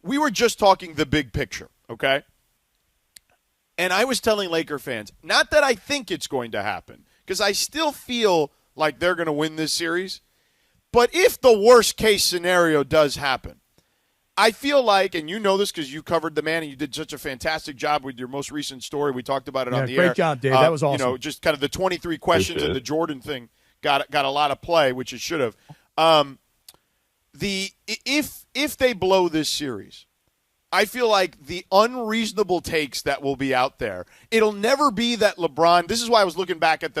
we were just talking the big picture, okay? And I was telling Laker fans, not that I think it's going to happen, because I still feel like they're going to win this series. But if the worst case scenario does happen, I feel like, and you know this because you covered the man and you did such a fantastic job with your most recent story. We talked about it on the air. Great job, Dave. That was awesome. You know, just kind of the 23 questions and the Jordan thing got a lot of play, which it should have. If they blow this series, I feel like the unreasonable takes that will be out there, it'll never be that LeBron. This is why I was looking back at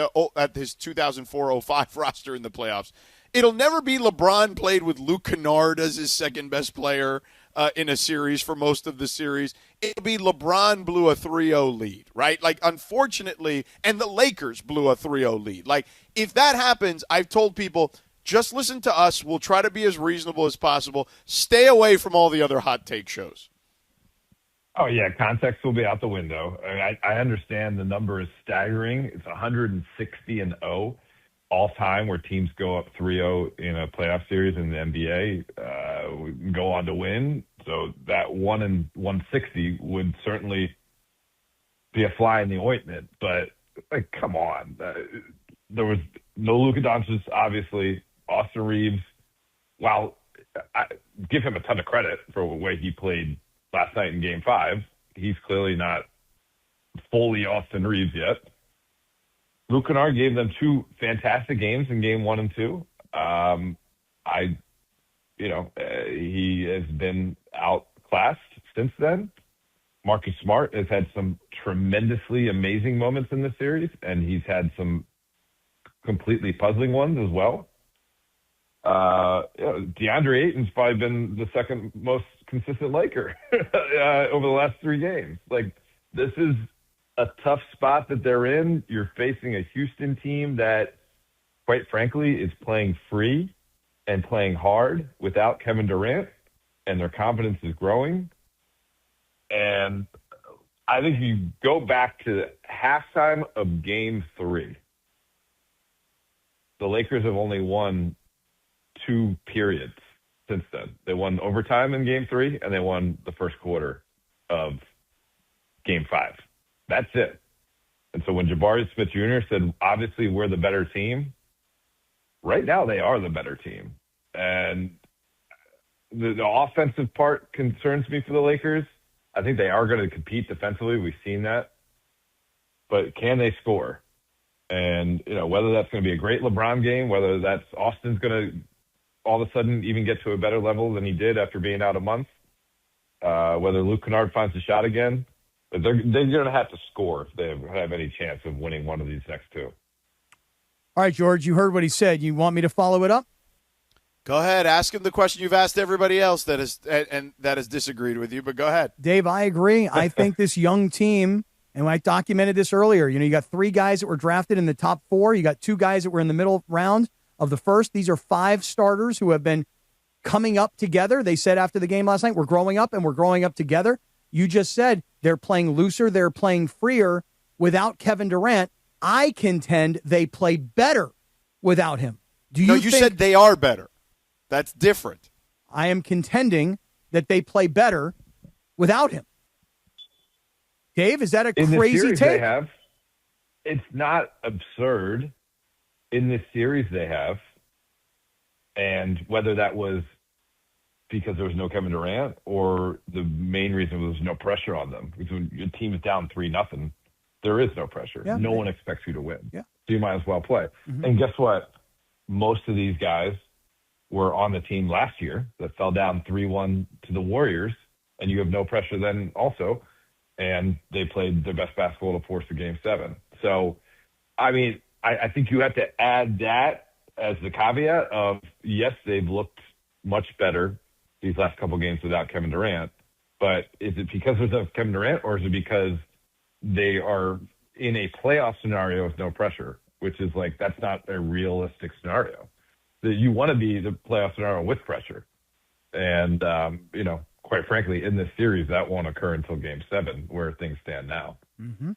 his 2004-05 roster in the playoffs. It'll never be LeBron played with Luke Kennard as his second best player in a series for most of the series. It'll be LeBron blew a 3-0 lead, right? Like, unfortunately, and the Lakers blew a 3-0 lead. Like, if that happens, I've told people, just listen to us. We'll try to be as reasonable as possible. Stay away from all the other hot take shows. Oh, yeah, context will be out the window. I understand the number is staggering. It's 160-0 all time where teams go up 3-0 in a playoff series in the NBA, go on to win. So that 1 in 160 would certainly be a fly in the ointment. But, like, come on. There was no Luka Doncic, obviously. Austin Reeves, while I give him a ton of credit for the way he played last night in Game 5, he's clearly not fully Austin Reeves yet. Luke Kennard gave them 2 fantastic games in Game 1 and 2. He has been outclassed since then. Marcus Smart has had some tremendously amazing moments in this series, and he's had some completely puzzling ones as well. DeAndre Ayton's probably been the second most consistent Laker over the last 3 games. Like, this is a tough spot that they're in. You're facing a Houston team that, quite frankly, is playing free and playing hard without Kevin Durant, and their confidence is growing. And I think you go back to halftime of Game 3. The Lakers have only won 2 periods since then. They won overtime in Game 3, and they won the first quarter of Game 5. That's it. And so when Jabari Smith Jr. said, obviously, we're the better team, right now they are the better team. And the offensive part concerns me for the Lakers. I think they are going to compete defensively. We've seen that. But can they score? And, whether that's going to be a great LeBron game, whether that's Austin's going to all of a sudden even get to a better level than he did after being out a month, whether Luke Kennard finds a shot again, they're going to have to score if they have any chance of winning one of these next 2. All right, George, you heard what he said. You want me to follow it up? Go ahead. Ask him the question you've asked everybody else that has disagreed with you, but go ahead. Dave, I agree. I think this young team, and I documented this earlier, you got 3 guys that were drafted in the top 4. You got 2 guys that were in the middle round of the first. These are 5 starters who have been coming up together. They said after the game last night, we're growing up and we're growing up together. You just said they're playing looser, they're playing freer without Kevin Durant. I contend they play better without him. You said they are better. That's different. I am contending that they play better without him. Dave, is that a crazy take? It's not absurd. In this series they have, and whether that was because there was no Kevin Durant or the main reason was no pressure on them. Because when your team is down 3-0, there is no pressure. Yeah, no one expects you to win. Yeah. So you might as well play. Mm-hmm. And guess what? Most of these guys were on the team last year that fell down 3-1 to the Warriors, and you have no pressure then also. And they played their best basketball to force a Game 7. So, I mean, I think you have to add that as the caveat of, yes, they've looked much better these last couple games without Kevin Durant, but is it because there's no Kevin Durant, or is it because they are in a playoff scenario with no pressure, which is like, that's not a realistic scenario. You want to be the playoff scenario with pressure. And, quite frankly, in this series, that won't occur until Game 7, where things stand now. Mm-hmm.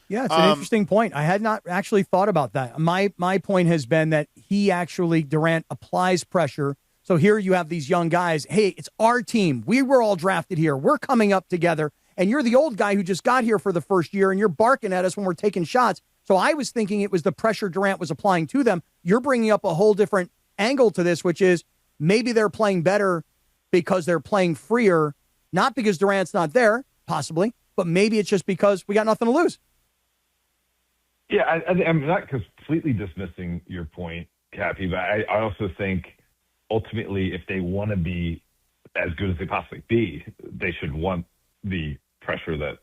Yeah, it's an interesting point. I had not actually thought about that. My point has been that Durant applies pressure So here you have these young guys. Hey, it's our team. We were all drafted here. We're coming up together. And you're the old guy who just got here for the first year, and you're barking at us when we're taking shots. So I was thinking it was the pressure Durant was applying to them. You're bringing up a whole different angle to this, which is maybe they're playing better because they're playing freer, not because Durant's not there, possibly, but maybe it's just because we got nothing to lose. Yeah, I'm not completely dismissing your point, Cappy, but I also think ultimately if they want to be as good as they possibly be, they should want the pressure that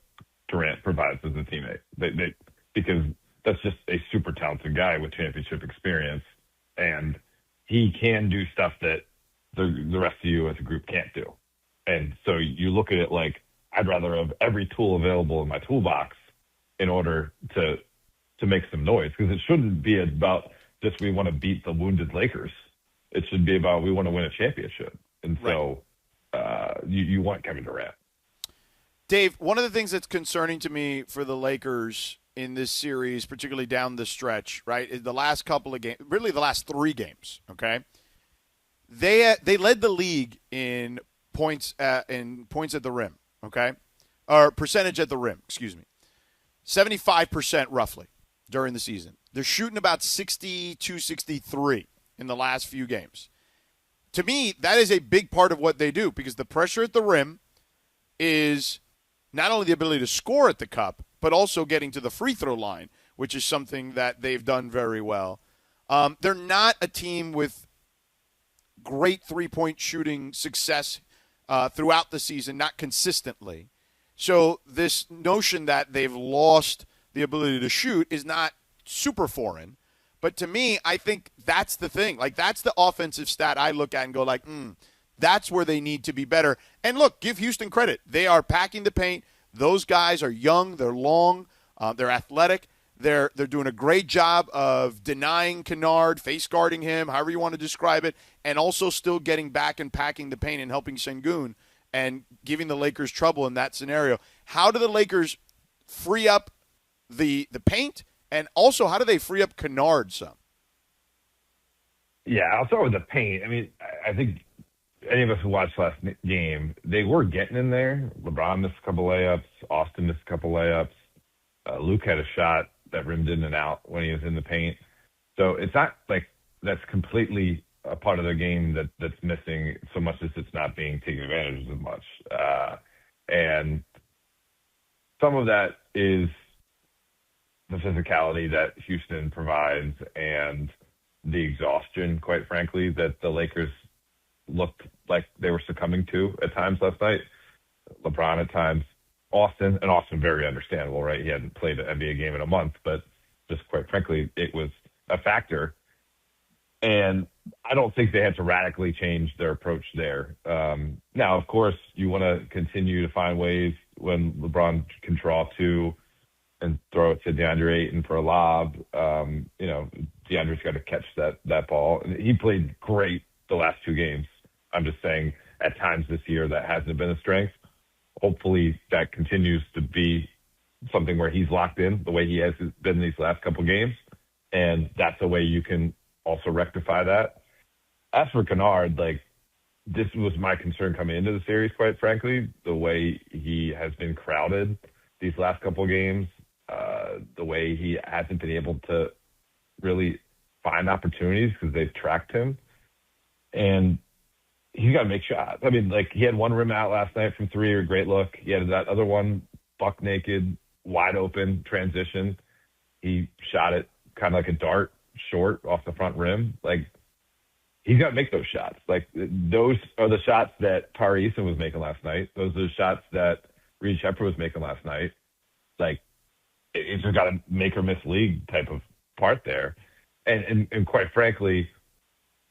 Durant provides as a teammate. Because that's just a super talented guy with championship experience, and he can do stuff that the rest of you as a group can't do. And so you look at it like, I'd rather have every tool available in my toolbox in order to make some noise, because it shouldn't be about just we want to beat the wounded Lakers. It should be about we want to win a championship. And so you want Kevin Durant. Dave, one of the things that's concerning to me for the Lakers in this series, particularly down the stretch, right, is the last couple of games, really the last 3 games, okay? They led the league in points at the rim, okay? Or percentage at the rim, excuse me. 75% roughly during the season. They're shooting about 62, 63 in the last few games. To me, that is a big part of what they do, because the pressure at the rim is not only the ability to score at the cup, but also getting to the free throw line, which is something that they've done very well. They're not a team with great three-point shooting success throughout the season, not consistently. So this notion that they've lost the ability to shoot is not super foreign. But to me, I think that's the thing. Like, that's the offensive stat I look at and go like, that's where they need to be better. And look, give Houston credit. They are packing the paint. Those guys are young. They're long. They're athletic. They're doing a great job of denying Kennard, face guarding him, however you want to describe it, and also still getting back and packing the paint and helping Sengun and giving the Lakers trouble in that scenario. How do the Lakers free up the paint, and also how do they free up Kennard some? Yeah, I'll start with the paint. I mean, I think any of us who watched last game, they were getting in there. LeBron missed a couple layups. Austin missed a couple layups. Luke had a shot that rimmed in and out when he was in the paint. So it's not like that's completely a part of their game that's missing so much as it's not being taken advantage of as much. And some of that is the physicality that Houston provides and the exhaustion, quite frankly, that the Lakers looked like they were succumbing to at times last night. LeBron at times, Austin very understandable, right? He hadn't played an NBA game in a month, but just quite frankly, it was a factor. And I don't think they had to radically change their approach there. Now, of course, you want to continue to find ways when LeBron can draw 2 and throw it to DeAndre Ayton for a lob. DeAndre's got to catch that ball. And he played great the last 2 games. I'm just saying at times this year that hasn't been a strength. Hopefully that continues to be something where he's locked in the way he has been these last couple games. And that's a way you can also rectify that. As for Kennard, this was my concern coming into the series, quite frankly, the way he has been crowded these last couple of games, the way he hasn't been able to really find opportunities because they've tracked him. And he's got to make shots. I mean, he had one rim out last night from 3, a great look. He had that other one, buck naked, wide open transition. He shot it kind of like a dart, short off the front rim. He's got to make those shots. Those are the shots that Tari Eason was making last night. Those are the shots that Reed Shepherd was making last night. It's just got a make or miss league type of part there. And quite frankly,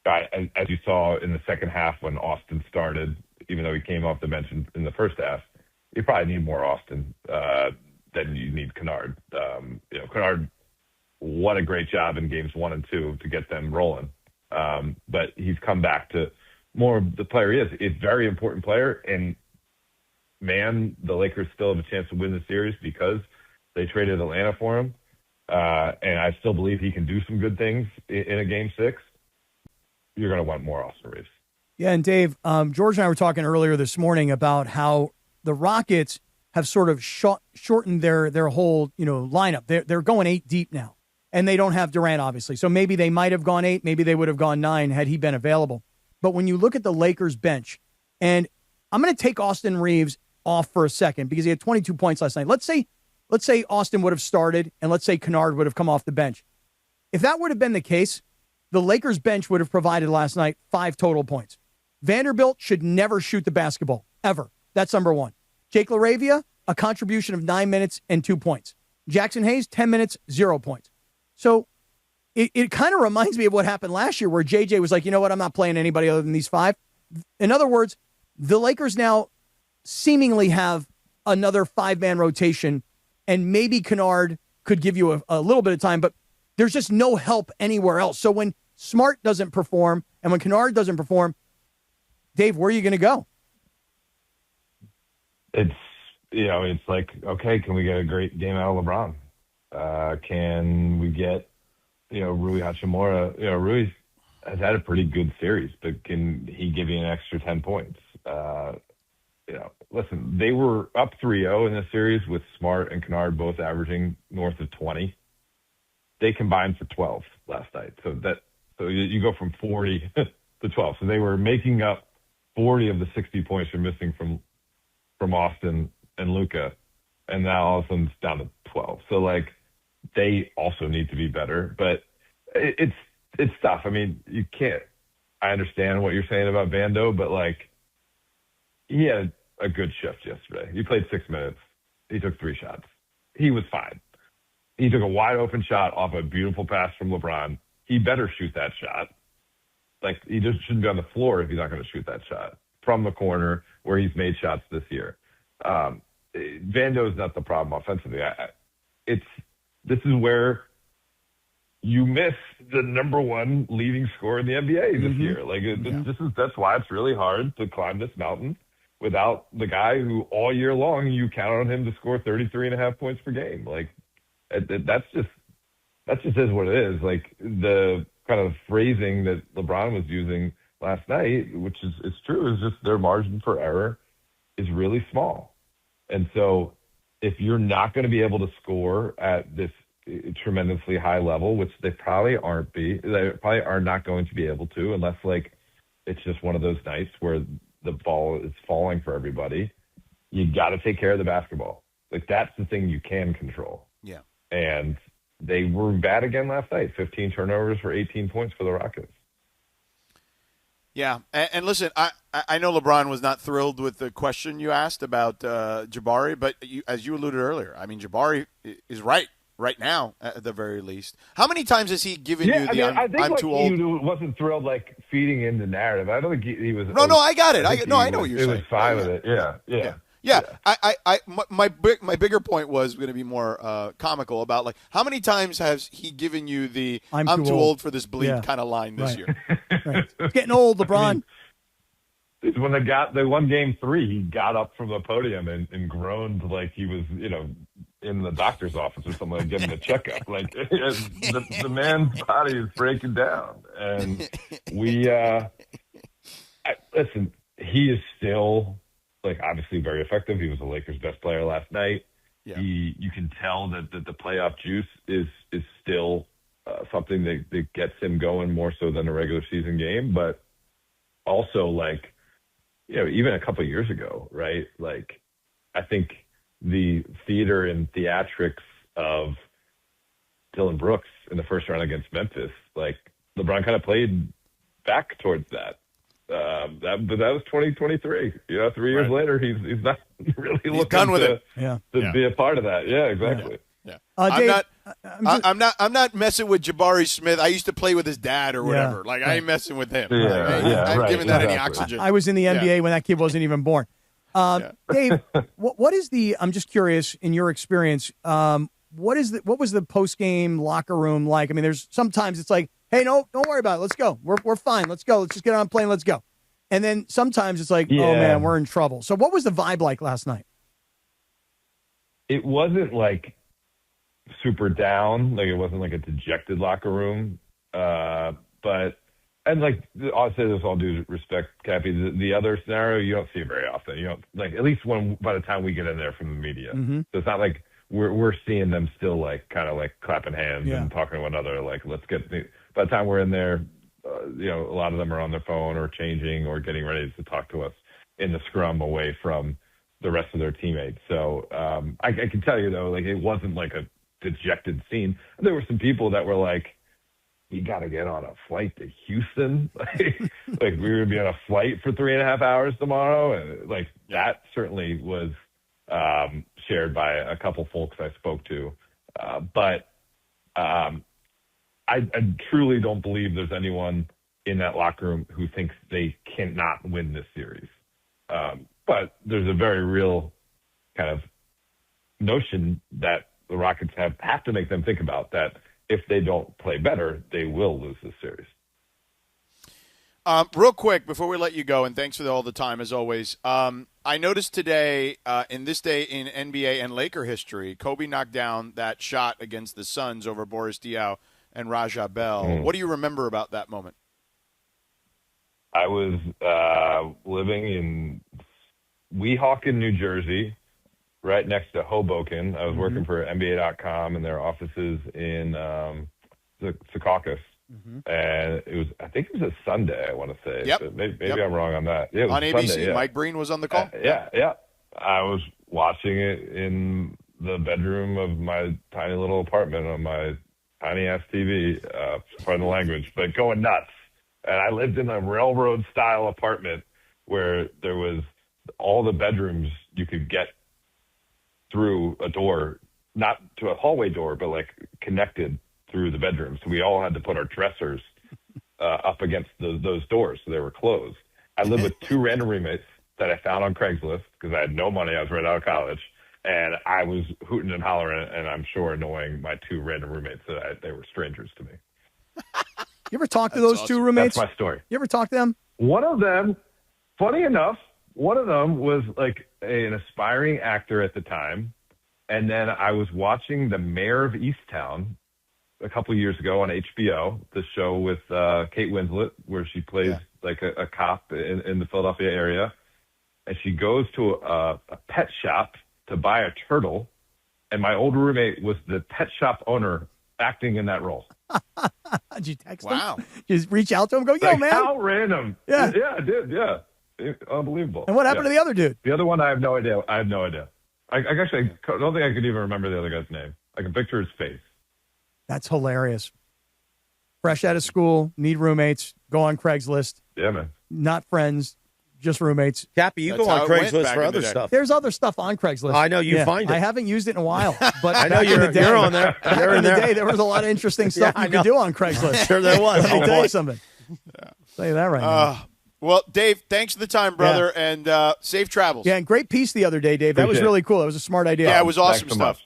as you saw in the second half when Austin started, even though he came off the bench in the first half, you probably need more Austin than you need Kennard. Kennard, what a great job in games 1 and 2 to get them rolling. But he's come back to more of the player he is. It's a very important player. And, man, the Lakers still have a chance to win the series because they traded Atlanta for him. And I still believe he can do some good things in a Game 6. You're going to want more Austin Reeves. Yeah, and Dave, George and I were talking earlier this morning about how the Rockets have sort of shortened their whole lineup. They're going 8 deep now, and they don't have Durant, obviously. So maybe they might have gone 8, maybe they would have gone 9 had he been available. But when you look at the Lakers bench, and I'm going to take Austin Reeves off for a second because he had 22 points last night. Let's say Austin would have started, and let's say Kennard would have come off the bench. If that would have been the case, the Lakers bench would have provided last night 5 total points. Vanderbilt should never shoot the basketball, ever. That's number 1. Jake LaRavia, a contribution of 9 minutes and 2 points. Jackson Hayes, 10 minutes, 0 points. So it kind of reminds me of what happened last year where JJ was like, you know what, I'm not playing anybody other than these 5. In other words, the Lakers now seemingly have another 5-man rotation, and maybe Kennard could give you a little bit of time, but there's just no help anywhere else. So when Smart doesn't perform and when Kennard doesn't perform, Dave, where are you going to go? It's like, okay, can we get a great game out of LeBron? Can we get, Rui Hachimura? Rui has had a pretty good series, but can he give you an extra 10 points? Listen, they were up 3-0 in this series with Smart and Kennard both averaging north of 20. They combined for 12 last night. So you go from 40 to 12. So they were making up 40 of the 60 points you're missing from Austin and Luka, and now all of a sudden it's down to 12. So they also need to be better, but it's tough. I mean, you can't. I understand what you're saying about Vando, but he had a good shift yesterday. He played 6 minutes. He took 3 shots. He was fine. He took a wide open shot off a beautiful pass from LeBron. He better shoot that shot. He just shouldn't be on the floor if he's not going to shoot that shot from the corner where he's made shots this year. Vando is not the problem offensively. This is where you miss the number 1 leading scorer in the NBA this year. That's why it's really hard to climb this mountain without the guy who all year long you count on him to score 33.5 points per game. That's just is what it is. The kind of phrasing that LeBron was using last night, which is true, is just their margin for error is really small. And so if you're not going to be able to score at this tremendously high level, which they probably are not going to be able to, unless it's just one of those nights where the ball is falling for everybody, you got to take care of the basketball. That's the thing you can control. Yeah. And they were bad again last night. 15 turnovers for 18 points for the Rockets. Yeah, and listen, I know LeBron was not thrilled with the question you asked about Jabari, but as you alluded earlier, I mean, Jabari is right now at the very least. How many times has he given you the I'm too old? He wasn't thrilled feeding in the narrative. I don't think he was. No, I got it. I know what you're saying. He was fine with it. Yeah. Yeah. My bigger point was going to be more comical about how many times has he given you the I'm too old for this bleep kind of line this year? Right. It's getting old, LeBron. When they won Game 3, he got up from the podium and groaned like he was, in the doctor's office or something, getting a checkup. The man's body is breaking down, and listen. He is still obviously very effective. He was the Lakers' best player last night. Yeah. You can tell that the playoff juice is still something that gets him going more so than a regular season game. But also, even a couple of years ago, right? I think the theater and theatrics of Dylan Brooks in the first round against Memphis, LeBron kind of played back towards that. That was 2023. 3 years later, he's not really looking done with to it. Be a part of that. Yeah, exactly. Yeah. Dave, I'm not messing with Jabari Smith. I used to play with his dad or whatever. I ain't messing with him. I'm giving that any oxygen. I was in the NBA when that kid wasn't even born. Dave, what is the? I'm just curious. In your experience, what was the post game locker room like? I mean, there's sometimes it's hey, no, don't worry about it. Let's go. We're fine. Let's go. Let's just get on a plane. Let's go. And then sometimes it's oh man, we're in trouble. So what was the vibe like last night? It wasn't super down. It wasn't a dejected locker room. But And like I'll say this all due respect, Cappy. The other scenario you don't see very often. You don't like at least by the time we get in there from the media. Mm-hmm. So it's not like we're seeing them still like kind of like clapping hands Yeah. and talking to one another. Like let's get. By the time we're in there, a lot of them are on their phone or changing or getting ready to talk to us in the scrum away from the rest of their teammates. So I can tell you though, like it wasn't like a dejected scene. There were some people that were like, you got to get on a flight to Houston. Like we were going to be on a flight for 3.5 hours tomorrow. And like that certainly was shared by a couple folks I spoke to. But I truly don't believe there's anyone in that locker room who thinks they cannot win this series. But there's a very real kind of notion that the Rockets have to make them think about that. If they don't play better, they will lose this series. Real quick, before we let you go, and thanks for all the time, as always, I noticed today, in this day in NBA and Laker history, Kobe knocked down that shot against the Suns over Boris Diaw and Raja Bell. What do you remember about that moment? I was living in Weehawken, New Jersey, right next to Hoboken. I was working for NBA.com and their offices in Secaucus. And I think it was a Sunday, I want to say. Yep. But maybe I'm wrong on that. Yeah, it was on ABC. Sunday, yeah. Mike Breen was on the call? Yeah. I was watching it in the bedroom of my tiny little apartment on my tiny-ass TV, pardon the language, but going nuts. And I lived in a railroad-style apartment where there was all the bedrooms you could get through a door, not to a hallway door, but like connected through the bedroom. So we all had to put our dressers up against those doors so they were closed. I lived with 2 random roommates that I found on Craigslist because I had no money. I was right out of college. And I was hooting and hollering, and I'm sure annoying my 2 random roommates that they were strangers to me. You ever talk to those 2 roommates? That's my story. You ever talk to them? One of them, funny enough, was like an aspiring actor at the time. And then I was watching The Mayor of Easttown a couple of years ago on HBO, the show with Kate Winslet, where she plays like a cop in the Philadelphia area. And she goes to a pet shop to buy a turtle. And my old roommate was the pet shop owner acting in that role. Did you text Wow. him? Just reach out to him and go, yo, Like, man. how random. Yeah. Yeah, I did. Yeah. Unbelievable. And what happened to the other dude? The other one, I have no idea. I actually don't think I could even remember the other guy's name. I can picture his face. That's hilarious. Fresh out of school, need roommates, go on Craigslist. Yeah, man. Not friends, just roommates. Cappy, you That's go how on it went Craigslist back for in other the day. stuff. There's other stuff on Craigslist. I know you find it. I haven't used it in a while, but I know back in the day- you're on there. Back You're in in the there. day, there was a lot of interesting stuff I you know. could do on Craigslist. Sure there was. Let me Oh, tell boy. you something. Tell you that right now. Well, Dave, thanks for the time, brother, and safe travels. Yeah, and great piece the other day, Dave. That was Appreciate it. really cool. That was a smart idea. Yeah, it was awesome Thanks so stuff. much.